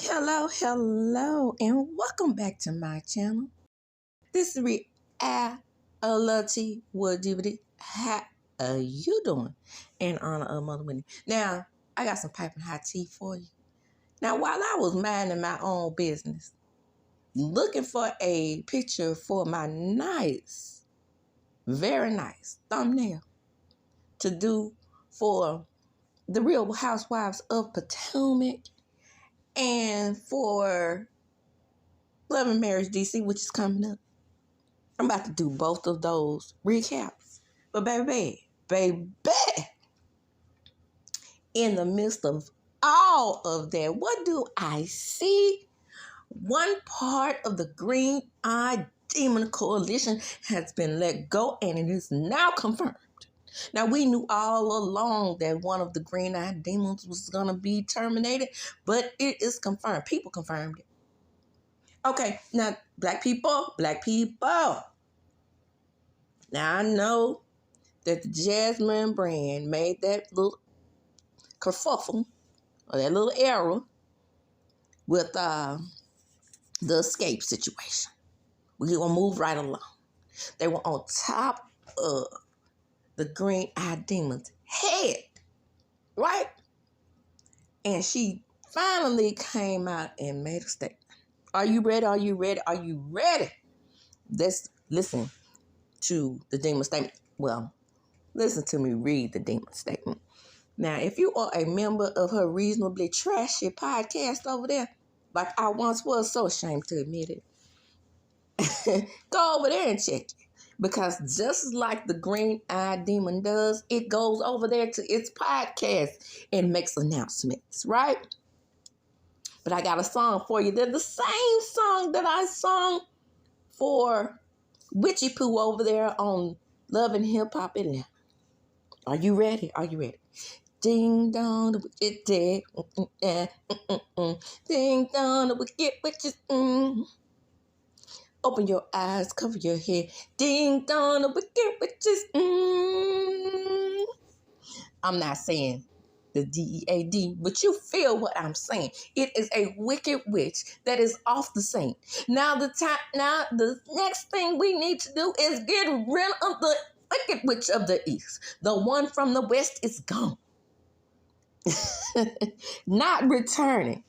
Hello, and welcome back to my channel. This is Reality Woodivity. How are you doing? In honor of Mother Whitney. Now, I got some piping hot tea for you. Now, while I was minding my own business, looking for a picture for my nice, very nice thumbnail to do for the Real Housewives of Potomac and for Love and Marriage DC, which is coming up. I'm about to do both of those recaps. But baby, in the midst of all of that, what do I see? One part of the Green-Eyed Demon Coalition has been let go, and it is now confirmed. Now, we knew all along that one of the Green-Eyed Demons was going to be terminated, but it is confirmed. People confirmed it. Okay, now, black people. Now, I know that the Jasmine brand made that little kerfuffle, or that little error, with the escape situation. We're going to move right along. They were on top of the Green-Eyed Demon's head, right? And she finally came out and made a statement. Are you ready? Let's listen to the demon statement. Well, listen to me read the demon statement. Now, if you are a member of her reasonably trashy podcast over there, like I once was, so ashamed to admit it, go over there and check it. Because just like the Green-Eyed Demon does, it goes over there to its podcast and makes announcements, right? But I got a song for you. They're the same song that I sung for Witchy Poo over there on Love and Hip Hop Atlanta. Are you ready? Ding dong, the wicked dead. Ding dong, the wicked witches. Open your eyes, cover your head. Ding dong, the wicked witches. I'm not saying the D-E-A-D, but you feel what I'm saying. It is a wicked witch that is off the scene. Now the next thing we need to do is get rid of the wicked witch of the east. The one from the west is gone. Not returning.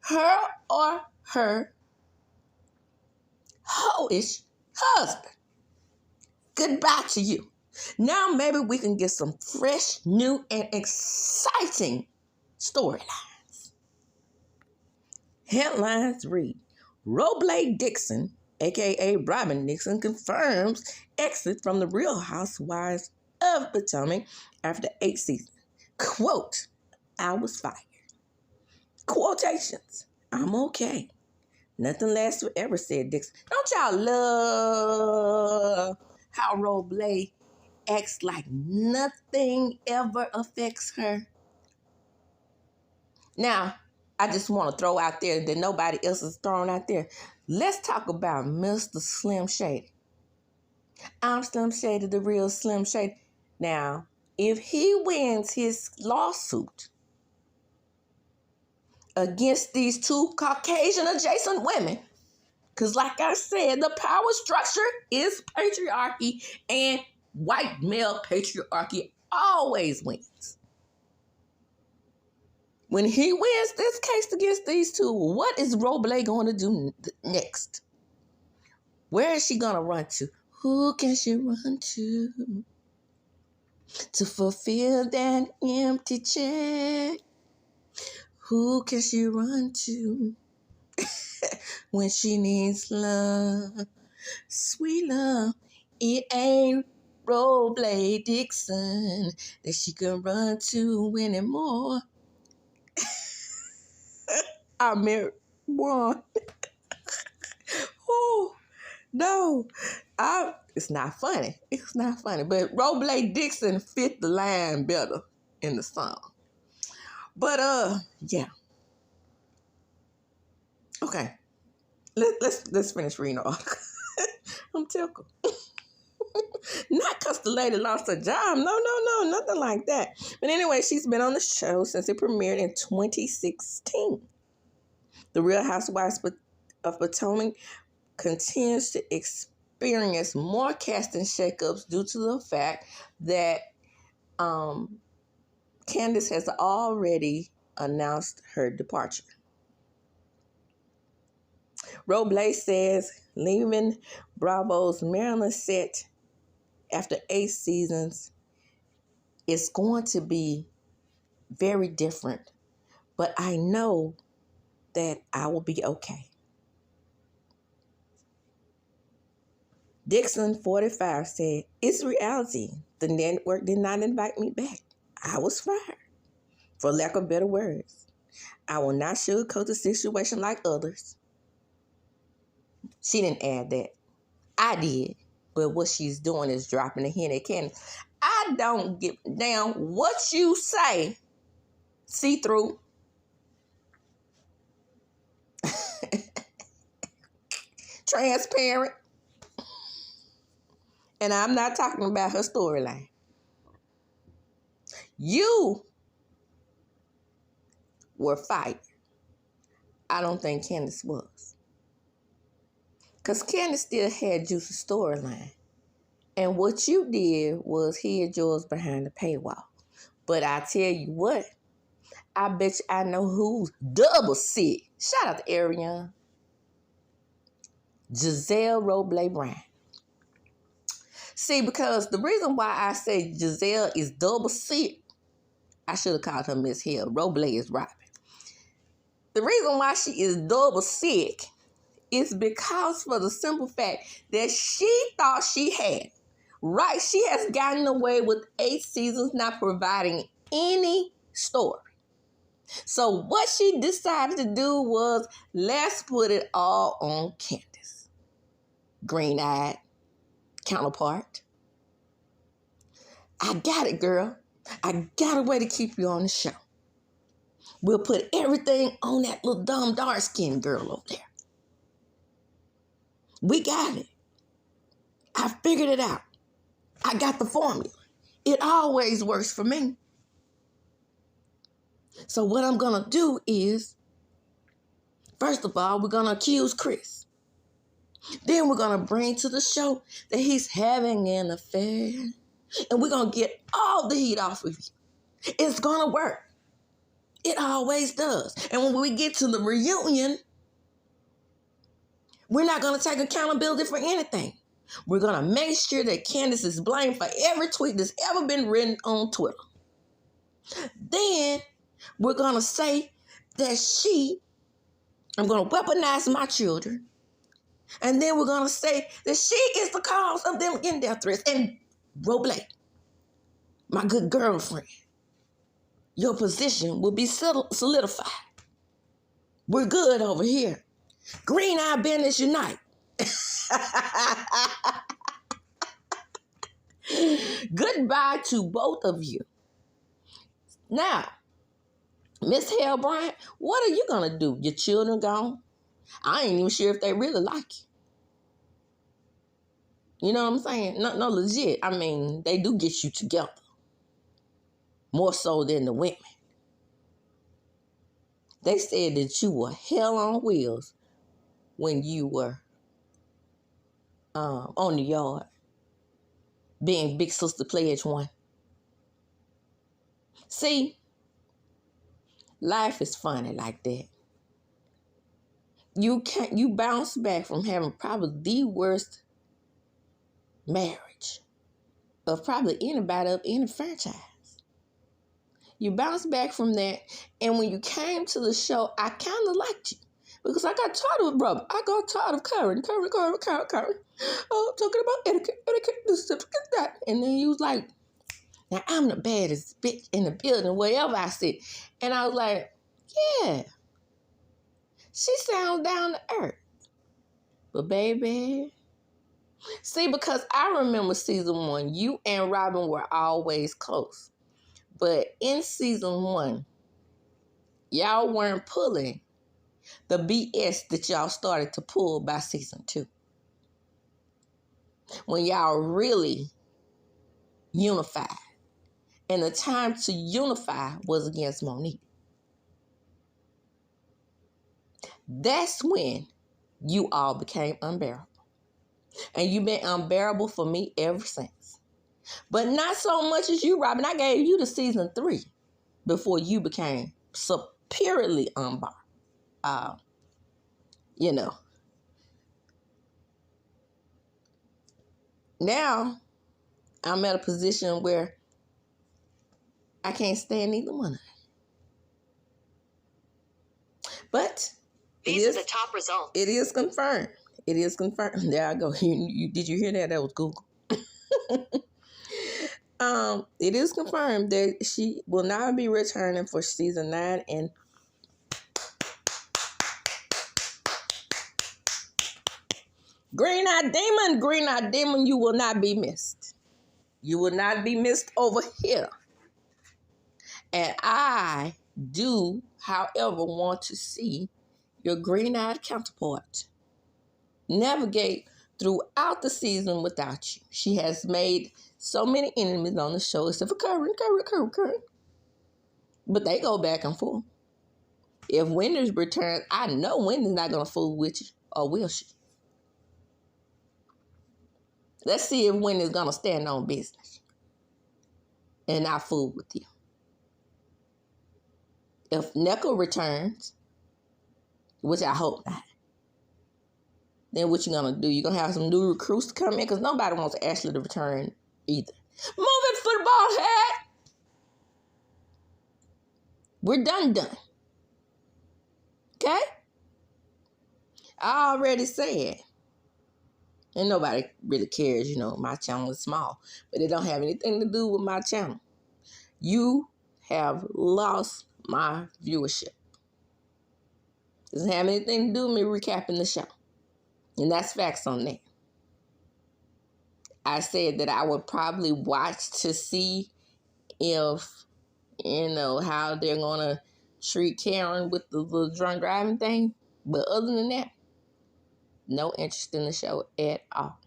Her or her hoish husband. Goodbye to you. Now maybe we can get some fresh, new, and exciting storylines. Headlines read, ROBLE DIXON, a.k.a. Robin Nixon, confirms exit from the Real Housewives of Potomac after 8 seasons. Quote, I was fired. Quotations, I'm okay. Nothing lasts forever, said Dixon. Don't y'all love how ROBLE acts like nothing ever affects her? Now, I just want to throw out there that nobody else is throwing out there. Let's talk about Mr. Slim Shady. I'm Slim Shady, the real Slim Shady. Now, if he wins his lawsuit against these two Caucasian adjacent women, because like I said, the power structure is patriarchy, and white male patriarchy always wins. When he wins this case against these two, what is ROBLE going to do next? Where is she going to run to? Who can she run to fulfill that empty check? Who can she run to when she needs love? Sweet love. It ain't ROBLE DIXON that she can run to anymore. I married one. Oh, no. It's not funny. But ROBLE DIXON fit the line better in the song. But, yeah. Okay. Let's finish reading the article. I'm tickled. Not because the lady lost her job. No, nothing like that. But anyway, she's been on the show since it premiered in 2016. The Real Housewives of Potomac continues to experience more casting shakeups due to the fact that Candace has already announced her departure. ROBLE says leaving Bravo's Maryland set after 8 seasons is going to be very different, but I know that I will be okay. DIXON 45 said, it's reality. The network did not invite me back. I was fired. For lack of better words, I will not sugarcoat the situation like others. She didn't add that. I did. But what she's doing is dropping a hint at Candace. I don't give a damn what you say. See through. Transparent. And I'm not talking about her storyline. You were fired. I don't think Candace was. Because Candace still had Juice's storyline. And what you did was hid yours behind the paywall. But I tell you what, I bet you I know who's double sick. Shout out to Ariane. Giselle Roble Bryant. See, because the reason why I say Giselle is double sick, I should have called her Miss Hill. Roble is Robin. The reason why she is double sick is because for the simple fact that she thought she had. Right? She has gotten away with 8 seasons not providing any story. So what she decided to do was, let's put it all on Candace. Green-eyed counterpart. I got it, girl. I got a way to keep you on the show. We'll put everything on that little dumb dark-skinned girl over there. We got it. I figured it out. I got the formula. It always works for me. So what I'm going to do is, first of all, we're going to accuse Chris. Then we're going to bring to the show that he's having an affair. And we're going to get all the heat off of you. It's going to work. It always does. And when we get to the reunion, we're not going to take accountability for anything. We're going to make sure that Candace is blamed for every tweet that's ever been written on Twitter. Then we're going to say that I'm going to weaponize my children. And then we're going to say that she is the cause of them getting death threats. And Roble, my good girlfriend, your position will be solidified. We're good over here. Green Eye Bandits unite. Goodbye to both of you. Now, Miss Hale Bryant, what are you going to do? Your children gone? I ain't even sure if they really like you. You know what I'm saying? No, legit. I mean, they do get you together. More so than the women. They said that you were hell on wheels when you were on the yard. Being Big Sister Pledge 1. See, life is funny like that. You bounce back from having probably the worst marriage of probably anybody of any franchise. You bounce back from that, and when you came to the show, I kind of liked you. Because I got tired of brother. I got tired of Karen. Oh, talking about etiquette, this, that. And then you was like, now I'm the baddest bitch in the building, whatever I said. And I was like, yeah. She sounds down to earth. But baby, see, because I remember season 1, you and Robin were always close. But in season 1, y'all weren't pulling the BS that y'all started to pull by season 2. When y'all really unified. And the time to unify was against Monique. That's when you all became unbearable. And you've been unbearable for me ever since. But not so much as you, Robin. I gave you the season 3 before you became superiorly unbearable. You know. Now, I'm at a position where I can't stand either one of them. But these are the top results. It is confirmed. It is confirmed. There I go. Did you hear that? That was Google. It is confirmed that she will not be returning for season 9, and Green Eyed Demon, you will not be missed. You will not be missed over here. And I do, however, want to see your green-eyed counterpart navigate throughout the season without you. She has made so many enemies on the show, except for Curry. But they go back and forth. If Wendy's returns, I know Wendy's not going to fool with you, or will she? Let's see if Wendy's going to stand on business and not fool with you. If Neko returns, which I hope not, then what you going to do? You're going to have some new recruits to come in? Because nobody wants Ashley to return either. Move it, football head! We're done. Okay? I already said, and nobody really cares, my channel is small, but it don't have anything to do with my channel. You have lost my viewership. It doesn't have anything to do with me recapping the show. And that's facts on that. I said that I would probably watch to see if, how they're going to treat Karen with the drunk driving thing. But other than that, no interest in the show at all.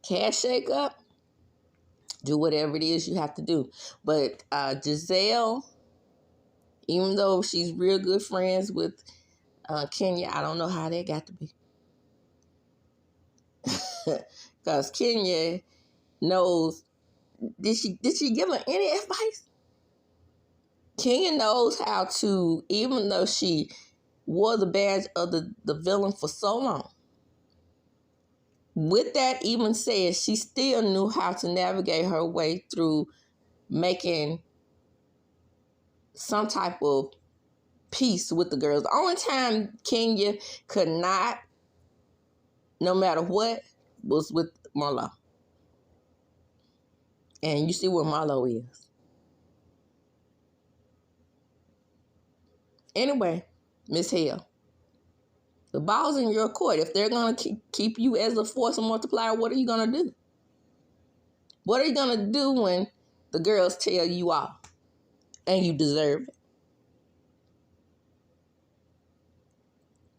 Cash shake up, do whatever it is you have to do. But Giselle, even though she's real good friends with Kenya, I don't know how they got to be. Because Kenya knows, did she give her any advice? Kenya knows how to, even though she wore the badge of the villain for so long, with that even said, she still knew how to navigate her way through making some type of peace with the girls. The only time Kenya could not, no matter what, was with Marlo. And you see where Marlo is. Anyway, Miss Hill, the ball's in your court. If they're going to keep you as a force multiplier, what are you going to do? What are you going to do when the girls tell you off and you deserve it?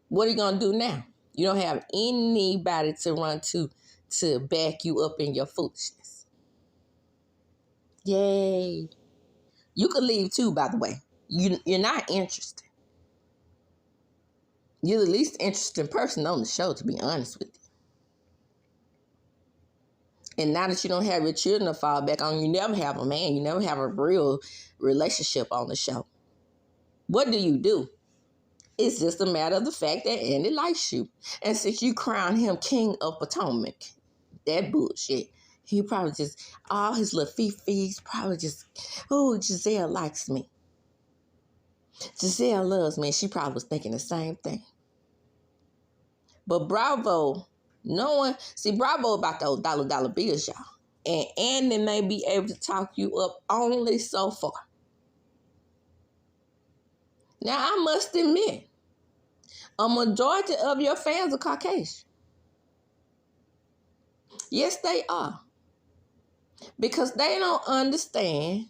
What are you going to do now? You don't have anybody to run to back you up in your foolishness. Yay. You could leave too, by the way. You're not interested. You're the least interesting person on the show, to be honest with you. And now that you don't have your children to fall back on, you never have a man. You never have a real relationship on the show. What do? It's just a matter of the fact that Andy likes you. And since you crown him King of Potomac, that bullshit, he probably just, all his little fifis probably just, oh, Giselle likes me. Giselle loves me. And she probably was thinking the same thing. But Bravo, Bravo about those dollar bills, y'all. And Andy may be able to talk you up only so far. Now, I must admit, a majority of your fans are Caucasian. Yes, they are. Because they don't understand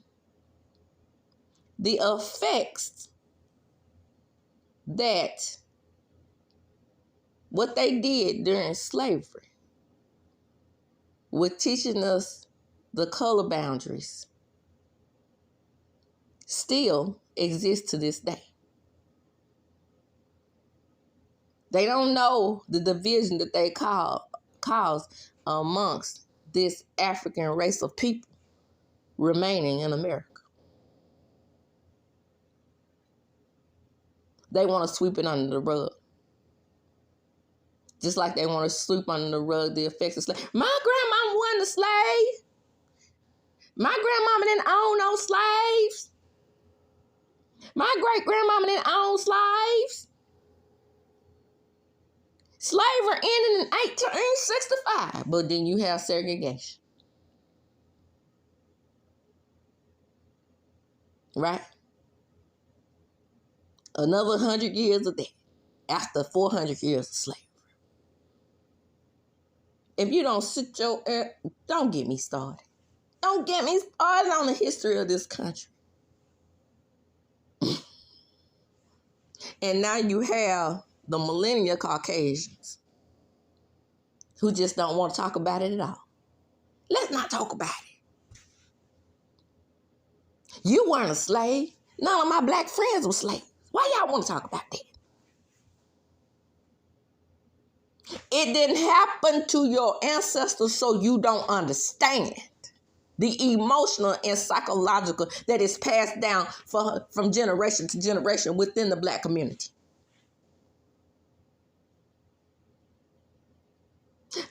the effects that what they did during slavery with teaching us the color boundaries still exist to this day. They don't know the division that they cause amongst this African race of people remaining in America. They want to sweep it under the rug. Just like they want to sweep under the rug the effects of slavery. My grandmama wasn't a slave. My grandmama didn't own no slaves. My great-grandmama didn't own slaves. Slavery ended in 1865, but then you have segregation. Right? Another 100 years of that after 400 years of slavery. If you don't sit your don't get me started. Don't get me started on the history of this country. And now you have the millennial Caucasians who just don't want to talk about it at all. Let's not talk about it. You weren't a slave. None of my black friends were slaves. Why y'all want to talk about that? It didn't happen to your ancestors, so you don't understand the emotional and psychological that is passed down from generation to generation within the black community.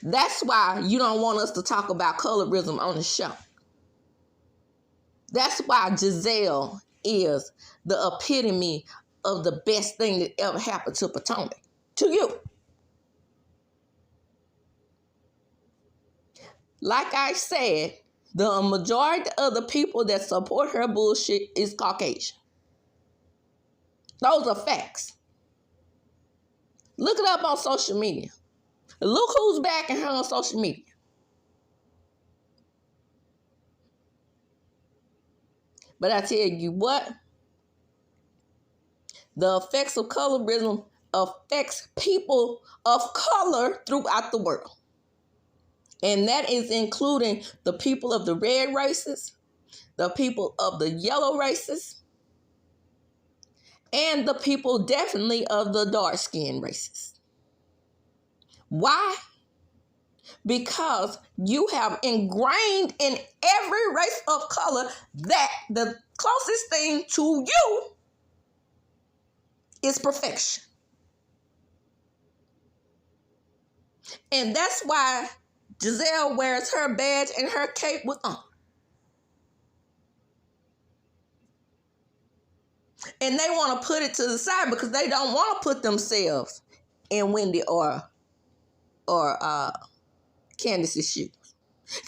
That's why you don't want us to talk about colorism on the show. That's why Giselle is the epitome of the best thing that ever happened to Potomac. To you. Like I said, the majority of the people that support her bullshit is Caucasian. Those are facts. Look it up on social media. Look who's backing her on social media. But I tell you what, the effects of colorism affects people of color throughout the world. And that is including the people of the red races, the people of the yellow races, and the people definitely of the dark-skinned races. Why? Because you have ingrained in every race of color that the closest thing to you is perfection. And that's why Giselle wears her badge and her cape with honor. And they want to put it to the side because they don't want to put themselves in Wendy or Candace's shoes.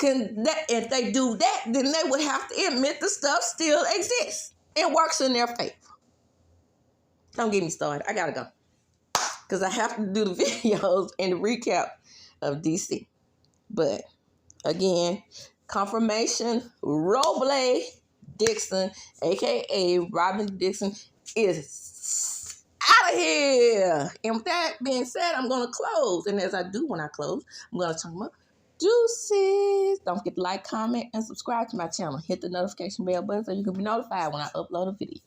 If they do that, then they would have to admit the stuff still exists. It works in their favor. Don't get me started. I gotta go. Because I have to do the videos and the recap of DC. But again, confirmation, ROBLE DIXON, aka Robin Dixon, is out of here. And with that being said, I'm gonna close. And as I do when I close, I'm gonna talk about deuces. Don't forget to like, comment, and subscribe to my channel. Hit the notification bell button so you can be notified when I upload a video.